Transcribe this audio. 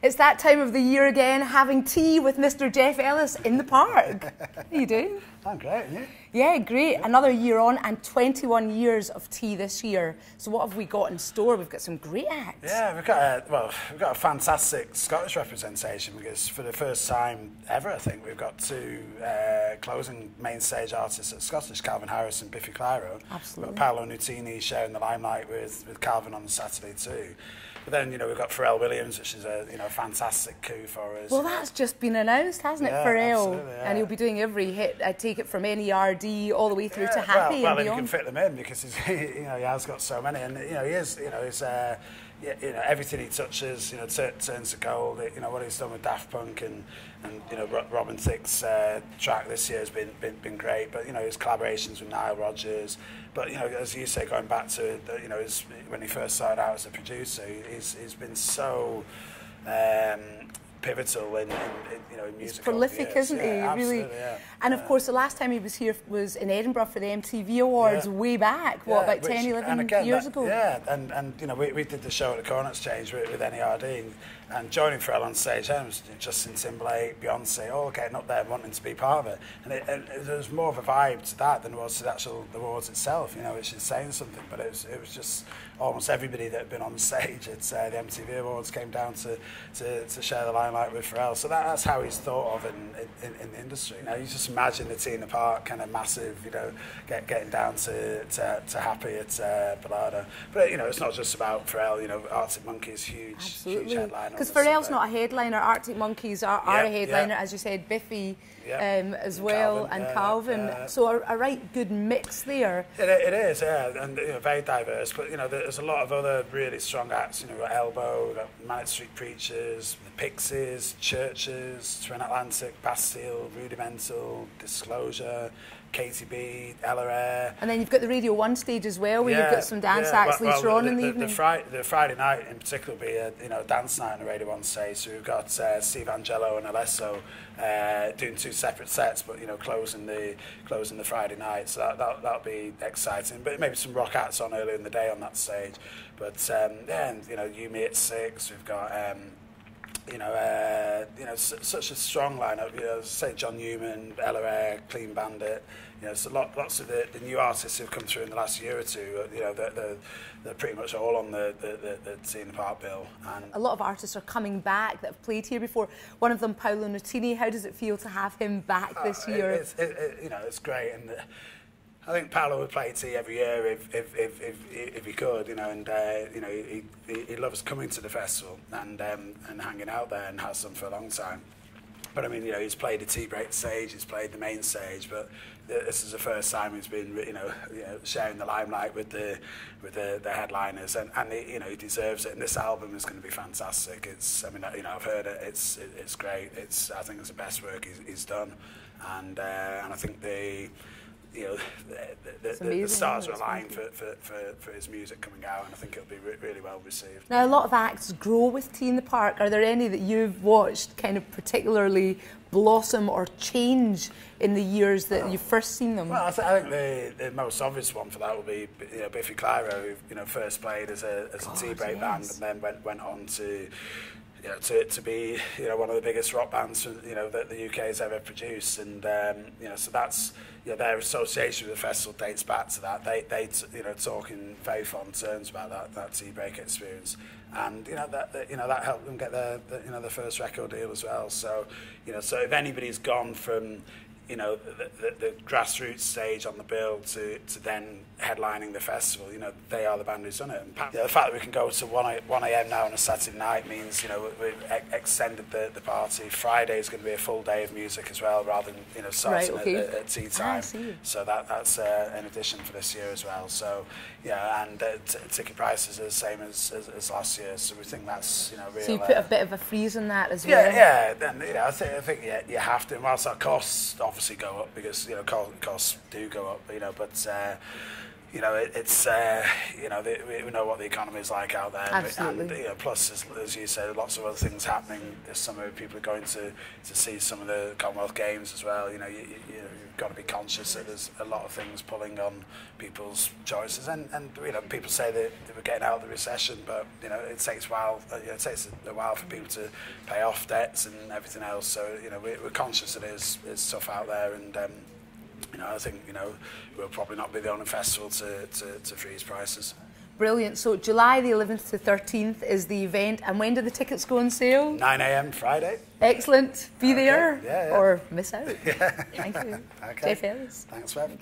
It's that time of the year again, having tea with Mr. Geoff Ellis in the park. How are you doing? I'm great, and you? Yeah, great. Yeah. Another year on and 21 years of tea this year. So what have we got in store? We've got some great acts. Yeah, we've got a fantastic Scottish representation because for the first time ever, I think, we've got two closing main stage artists at Scottish, Calvin Harris and Biffy Clyro. Absolutely. We've got Paolo Nutini sharing the limelight with Calvin on the Saturday too. But then, we've got Pharrell Williams, which is a fantastic coup for us. Well, that's just been announced, hasn't it, Pharrell? Yeah. And he'll be doing every hit, I take it, from NERD all the way through to Happy well, and beyond. Well, you can fit them in because he has got so many, and he is, everything he touches, turns to gold. What he's done with Daft Punk and Robin Thicke's track this year has been great. But his collaborations with Nile Rodgers. But as you say, going back to when he first started out as a producer, he's been so pivotal in music. He's prolific, isn't he? Absolutely, really. Yeah. And of course, the last time he was here was in Edinburgh for the MTV Awards, way back, about 10, 11 years ago? Yeah, and we did the show at the Corn Exchange with NERD, and joining Pharrell on stage, and it was Justin Timberlake, Beyonce, all getting up there and wanting to be part of it. And there was more of a vibe to that than there was to the actual awards itself, which is saying something. But it was just almost everybody that had been on the stage at the MTV Awards came down to share the limelight with Pharrell. So that's how he's thought of in the industry. You just imagine the tea in the park, kind of massive, getting down to Happy at Bellada. But it's not just about Pharrell. Arctic Monkeys, huge headliner. Because Pharrell's not a headliner. Arctic Monkeys are a headliner, as you said. Biffy as well, and Calvin. So a right good mix there. It is, yeah, and very diverse. But there's a lot of other really strong acts. We've got Elbow, we've got Manic Street Preachers, the Pixies, Churches, Twin Atlantic, Bastille, Rudimental, Disclosure, KTB, Ella. And then you've got the Radio 1 stage as well, where you've got some dance acts later on in the evening. The Friday night in particular will be a dance night on the Radio 1 stage. So we've got Steve Angelo and Alesso doing two separate sets, but closing the Friday night. So that'll be exciting. But maybe some rock acts on earlier in the day on that stage. But Yumi at 6. We've got. Such a strong lineup. Say John Newman, Ella, Clean Bandit. So lots of the new artists who've come through in the last year or two. They're pretty much all on the Tea in the Park bill. And a lot of artists are coming back that have played here before. One of them, Paulo Nutini. How does it feel to have him back this year? It's great, and I think Paolo would play tea every year if he could, and he loves coming to the festival and hanging out there, and has done for a long time. But I mean, he's played the tea break stage, he's played the main stage, but this is the first time he's been, sharing the limelight with the headliners, and he deserves it. And this album is going to be fantastic. I've heard it. It's great. I think it's the best work he's done, and I think the stars are aligned for his music coming out, and I think it'll be really well received. Now, a lot of acts grow with Tea in the Park. Are there any that you've watched kind of particularly blossom or change in the years that you've first seen them? Well, I think the most obvious one for that would be Biffy Clyro, who first played as a tea break band, and then went on to be one of the biggest rock bands that the UK has ever produced, and so that's their association with the festival dates back to that. They talk in very fond terms about that tea break experience, and that helped them get their first record deal as well. So so if anybody's gone from the grassroots stage on the bill to then headlining the festival, they are the band who's done it. And the fact that we can go to 1 a.m. now on a Saturday night means, we've extended the party. Friday is going to be a full day of music as well, rather than, starting at tea time. So that's an addition for this year as well. So, and ticket prices are the same as last year. So we think that's, real. So you put a bit of a freeze on that as well? Yeah. Then, I think you have to. And whilst our costs obviously go up, because costs do go up, but you know, it's you know, we know what the economy is like out there. Absolutely. And you know, plus, as you say, lots of other things happening this summer. People are going to see some of the Commonwealth Games as well. You know, you've got to be conscious that there's a lot of things pulling on people's choices. And you know, people say that we're getting out of the recession, but you know, it takes a while. It takes a while for people to pay off debts and everything else. So you know, we're conscious that it's tough out there, and you know, I think, you know, we'll probably not be the only festival to freeze prices. Brilliant. So July the 11th to 13th is the event, and when do the tickets go on sale? 9 a.m. Friday. Excellent. Be there Yeah. or miss out. Yeah. Thank you. Okay. Geoff Ellis. Thanks, Bev.